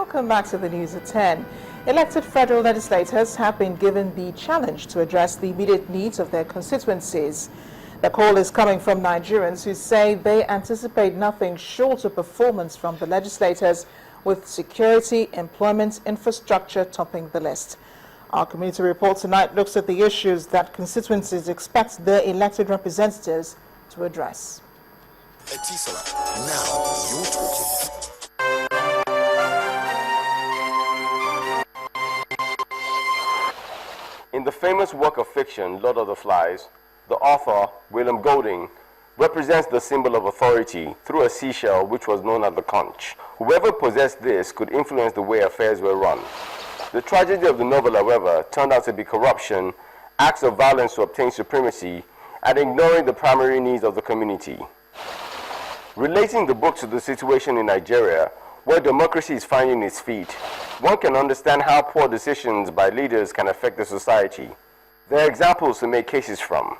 Welcome back to the news at 10. Elected federal legislators have been given the challenge to address the immediate needs of their constituencies. The call is coming from Nigerians who say they anticipate nothing short of performance from the legislators, with security, employment, infrastructure topping the list. Our community report tonight looks at the issues that constituencies expect their elected representatives to address. Etisola, now you're talking. In the famous work of fiction, Lord of the Flies, the author, William Golding, represents the symbol of authority through a seashell which was known as the conch. Whoever possessed this could influence the way affairs were run. The tragedy of the novel, however, turned out to be corruption, acts of violence to obtain supremacy, and ignoring the primary needs of the community. Relating the book to the situation in Nigeria, where democracy is finding its feet, one can understand how poor decisions by leaders can affect the society. There are examples to make cases from.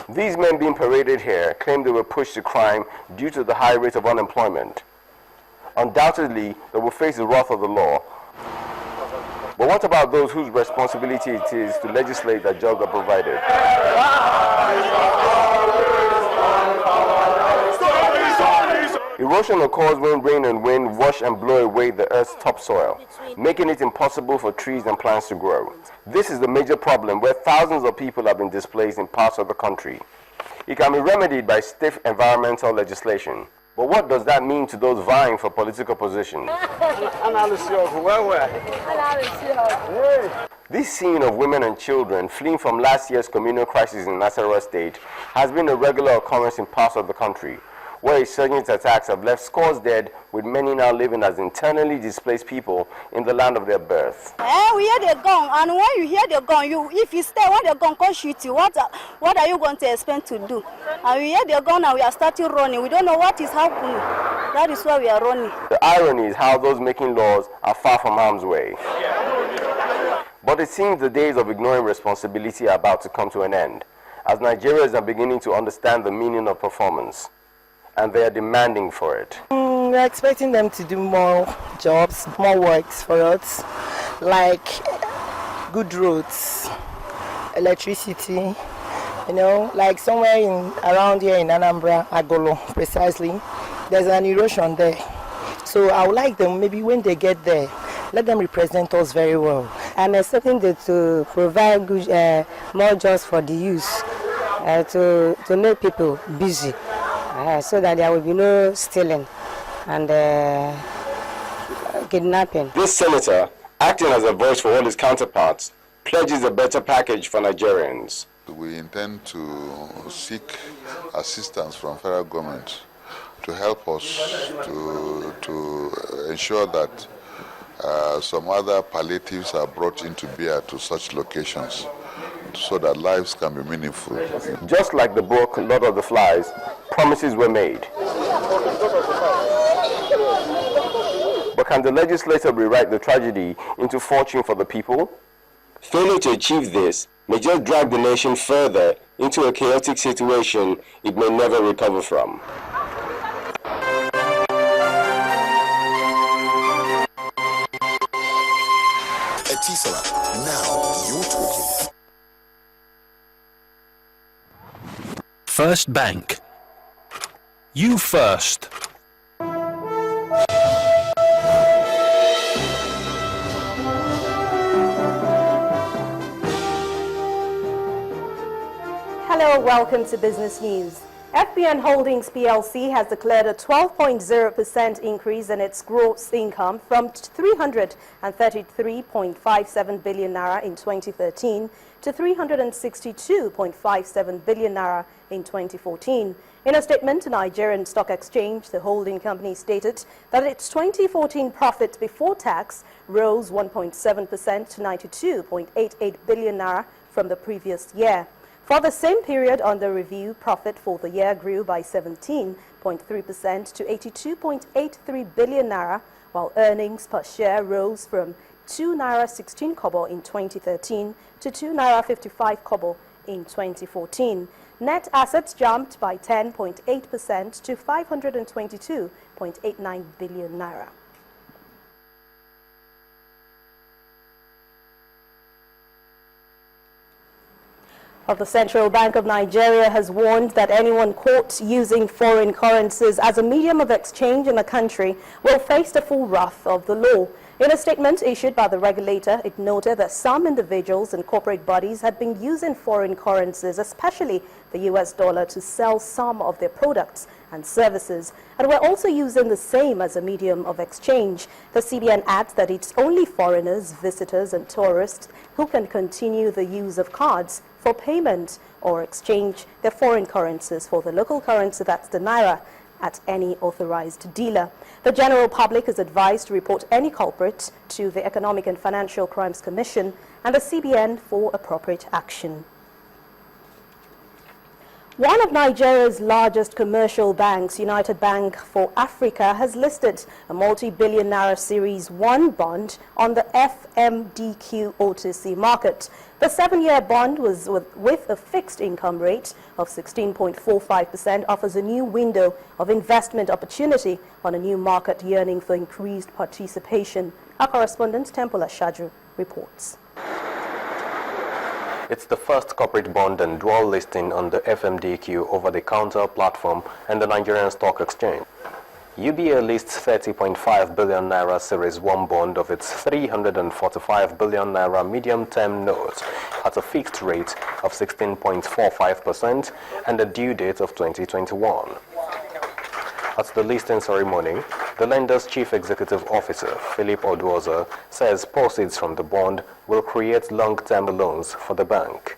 These men being paraded here claim they were pushed to crime due to the high rate of unemployment. Undoubtedly, they will face the wrath of the law. But what about those whose responsibility it is to legislate that jobs are provided? Erosion occurs when rain and wind wash and blow away the earth's topsoil, making it impossible for trees and plants to grow. This is the major problem where thousands of people have been displaced in parts of the country. It can be remedied by stiff environmental legislation. But what does that mean to those vying for political positions? This scene of women and children fleeing from last year's communal crisis in Nasarawa State has been a regular occurrence in parts of the country, where insurgent attacks have left scores dead, with many now living as internally displaced people in the land of their birth. We hear the gun, and when you hear the gun, if you stay when the gun can shoot you, what are you going to expect to do? And we hear the gun and we are starting running. We don't know what is happening. That is why we are running. The irony is how those making laws are far from harm's way. But it seems the days of ignoring responsibility are about to come to an end, as Nigerians are beginning to understand the meaning of performance, and they are demanding for it. We're expecting them to do more jobs, more works for us, like good roads, electricity, like somewhere around here in Anambra, Agolo, precisely, there's an erosion there. So I would like them, maybe when they get there, let them represent us very well. I'm expecting them to provide good, more jobs for the youth, to make people busy. So that there will be no stealing and kidnapping. This senator, acting as a voice for all his counterparts, pledges a better package for Nigerians. We intend to seek assistance from federal government to help us to ensure that some other palliatives are brought into bear to such locations, so that lives can be meaningful. Just like the book Lord of the Flies, promises were made. But can the legislator rewrite the tragedy into fortune for the people? Failure to achieve this may just drag the nation further into a chaotic situation it may never recover from. Etisola, now you're talking. First Bank. You first. Hello, welcome to Business News. FBN Holdings PLC has declared a 12.0% increase in its gross income from 333.57 billion naira in 2013 to 362.57 billion naira in 2014. In a statement to Nigerian Stock Exchange, the holding company stated that its 2014 profit before tax rose 1.7% to 92.88 billion naira from the previous year. For the same period under review, profit for the year grew by 17.3% to 82.83 billion naira, while earnings per share rose from 2 naira 16 kobo in 2013 to 2 naira 55 kobo in 2014. Net assets jumped by 10.8% to 522.89 billion naira. The Central Bank of Nigeria has warned that anyone caught using foreign currencies as a medium of exchange in the country will face the full wrath of the law. In a statement issued by the regulator, it noted that some individuals and corporate bodies had been using foreign currencies, especially the US dollar, to sell some of their products and services, and were also using the same as a medium of exchange. The CBN adds that it's only foreigners, visitors, and tourists who can continue the use of cards for payment or exchange their foreign currencies for the local currency, that's the naira, at any authorized dealer. The general public is advised to report any culprit to the Economic and Financial Crimes Commission and the CBN for appropriate action. One of Nigeria's largest commercial banks, United Bank for Africa, has listed a multi-billion naira Series 1 bond on the FMDQ OTC market. The 7-year bond was with a fixed income rate of 16.45% offers a new window of investment opportunity on a new market yearning for increased participation. Our correspondent Temple Ashaju reports. It's the first corporate bond and dual listing on the FMDQ over-the-counter platform and the Nigerian Stock Exchange. UBA lists 30.5 billion naira Series 1 bond of its 345 billion naira medium-term notes at a fixed rate of 16.45% and a due date of 2021. At the listing ceremony, the lender's chief executive officer, Philip Oduoza, says proceeds from the bond will create long-term loans for the bank.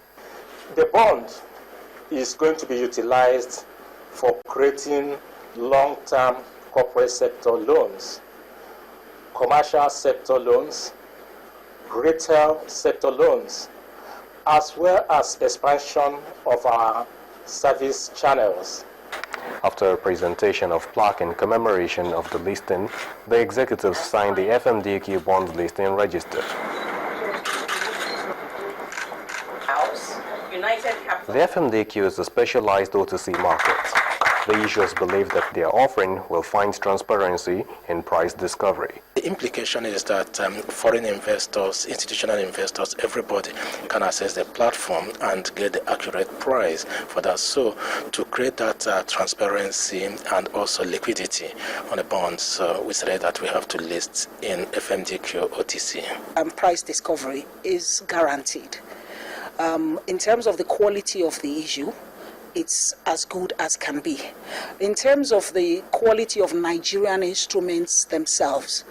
The bond is going to be utilized for creating long-term corporate sector loans, commercial sector loans, retail sector loans, as well as expansion of our service channels. After a presentation of plaque in commemoration of the listing, the executives signed the FMDQ bond listing register. The FMDQ is a specialized OTC market. The issuers believe that their offering will find transparency in price discovery. The implication is that foreign investors, institutional investors, everybody can access the platform and get the accurate price for that. So to create that transparency and also liquidity on the bonds, we said that we have to list in FMDQ OTC. Price discovery is guaranteed. In terms of the quality of the issue, it's as good as can be. In terms of the quality of Nigerian instruments themselves,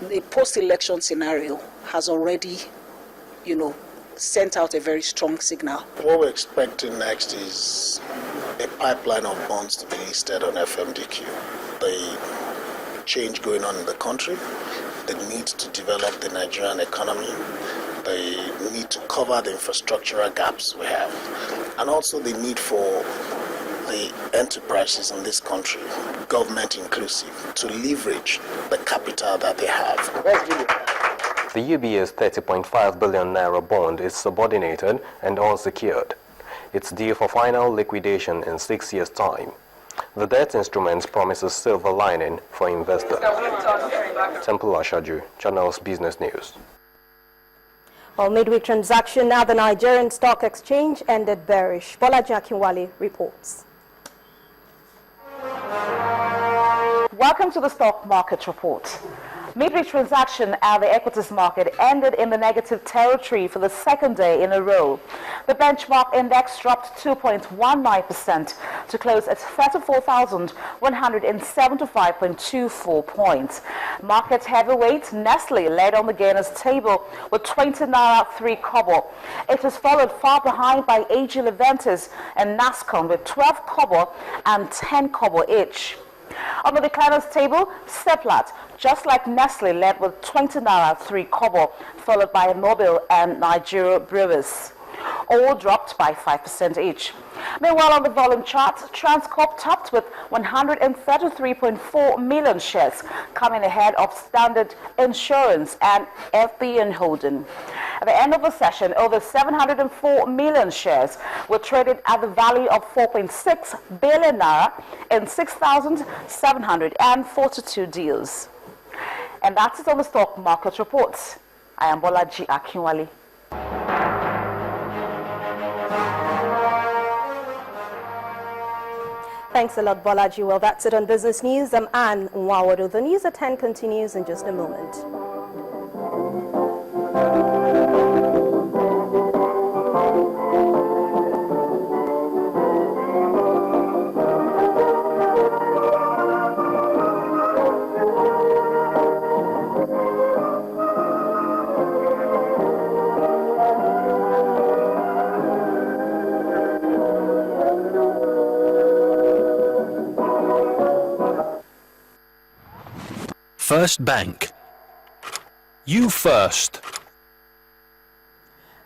the post-election scenario has already, sent out a very strong signal. What we're expecting next is a pipeline of bonds to be listed on FMDQ. The change going on in the country, the need to develop the Nigerian economy, the need to cover the infrastructural gaps we have, and also the need for the enterprises in this country, government inclusive, to leverage the capital that they have. The UBA's 30.5 billion naira bond is subordinated and unsecured. It's due for final liquidation in 6 years' time. The debt instrument promises silver lining for investors. Temple Ashaju, Channels Business News. Well, midweek transaction at the Nigerian Stock Exchange ended bearish. Bolaji Akinwale reports. Welcome to the Stock Market Report. Midweek transaction at the equities market ended in the negative territory for the second day in a row. The benchmark index dropped 2.19% to close at 34,175.24 points. Market heavyweight Nestle led on the gainers table with 20 naira 3 kobo. It was followed far behind by AG Leventis and Nascom with 12 kobo and 10 kobo each. On the decliners table, Seplat, just like Nestle, led with 20 naira 3 kobo, followed by Mobil and Nigeria Brewers. all dropped by 5% each. Meanwhile, on the volume chart, Transcorp topped with 133.4 million shares, coming ahead of Standard Insurance and FBN Holding. At the end of the session, over 704 million shares were traded at the value of 4.6 billion naira in 6,742 deals. And that's it on the stock market reports. I am Bolaji Akinwale. Thanks a lot, Bolaji. Well, that's it on Business News. I'm Anne Nwawado. The News at 10 continues in just a moment. First Bank. You first.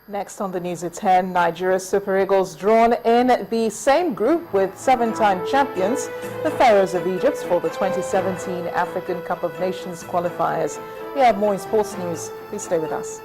Next on the News at 10, Nigeria's Super Eagles drawn in the same group with 7-time champions, the Pharaohs of Egypt, for the 2017 African Cup of Nations qualifiers. We have more in sports news. Please stay with us.